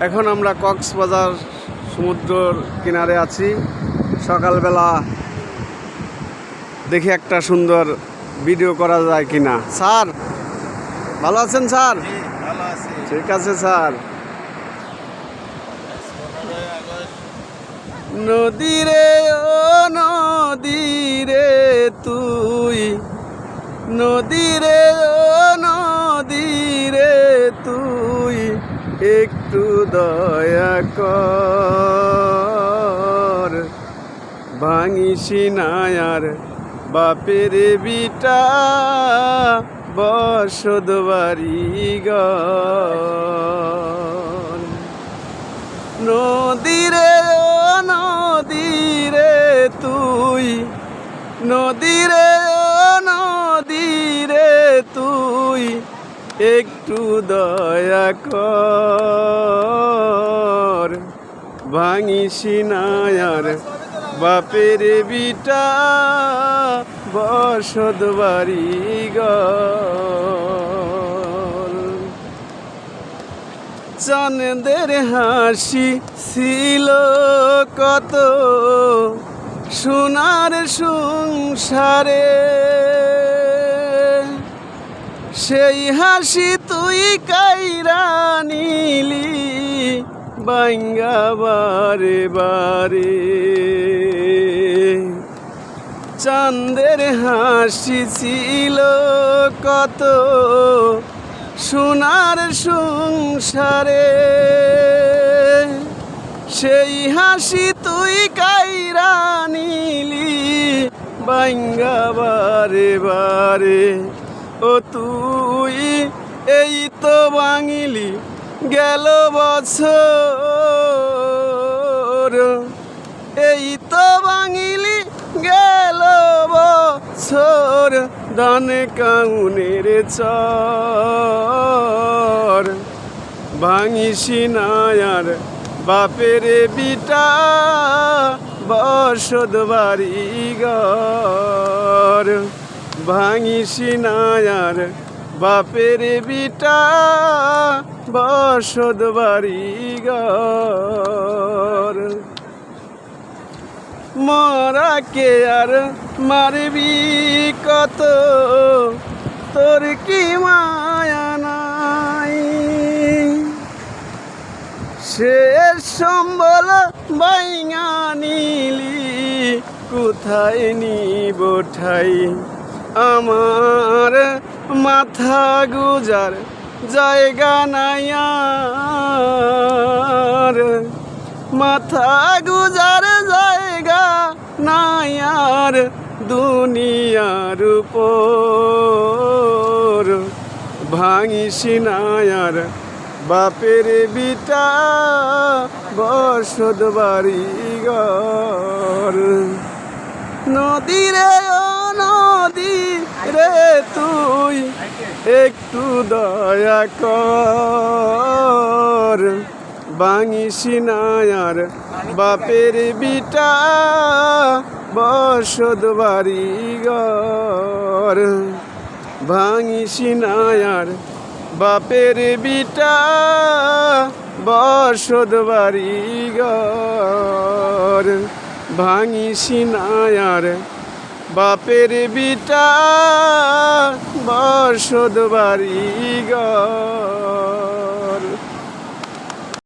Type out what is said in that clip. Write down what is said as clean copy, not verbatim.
এখন আমরা কক্সবাজার সমুদ্রের কিনারে আছি। সকালবেলা দেখি একটা সুন্দর ভিডিও করা যায় কিনা। স্যার ভালো আছেন স্যার? ঠিক আছে স্যার। নদীরে ও নদীরে তুই, নদীরে ও নদীরে তুই, একটু দয়া কর। ভাঙিসি না আর বাপের বিটা, বসত বাড়ি ঘর। নদীরে ও নদীরে তুই, নদীরে ও নদীরে তুই, একটু দয়া কর। ভাঙিসি না আর বাপের বিটা, বসত বাড়ি ঘর। চাঁদের হাসি ছিল কত সোনার সংসারে, সেই হাসি তুই কাইরা নিলি বাঙ্গা বারে বারে। চাঁদের হাসি ছিল কত সোনার সংসারে, সেই হাসি তুই কাইরা নিলি বাঙ্গা বারে বারে। ও তুই এই তো ভাঙিলি গেল বছর, এই তো ভাঙিলি গেল বছর, ধান কাউনের চর। ভাঙিসি না আর বাপের বিটা, বসত বাড়ি ঘর। ভাঙিসি না আর বাপের বিটা, বসত বাড়ি ঘর। মরাকে আর মারবি কত, তোর কি মায়া নাই? শেষ সম্বল বাইঙা নিলি, কোথায় নিব ঠাই? আমার মাথা গুজার জায়গা নাই আর, মাথা গুজার জায়গা নাই আর দুনিয়ার উপর। ভাঙিসি না আর বাপের বিটা, বসত বাড়ি ঘর। নদীরে ও নদীরে তুই, একটু দয়া কর। ভাঙিসি না আর বাপের বিটা, বসত বাড়ি ঘর। ভাঙিসি না আর বাপের বিটা, বসত বাড়ি ঘর। ভাঙিসি না আর বাপের বিটা, বসত বাড়ি ঘর।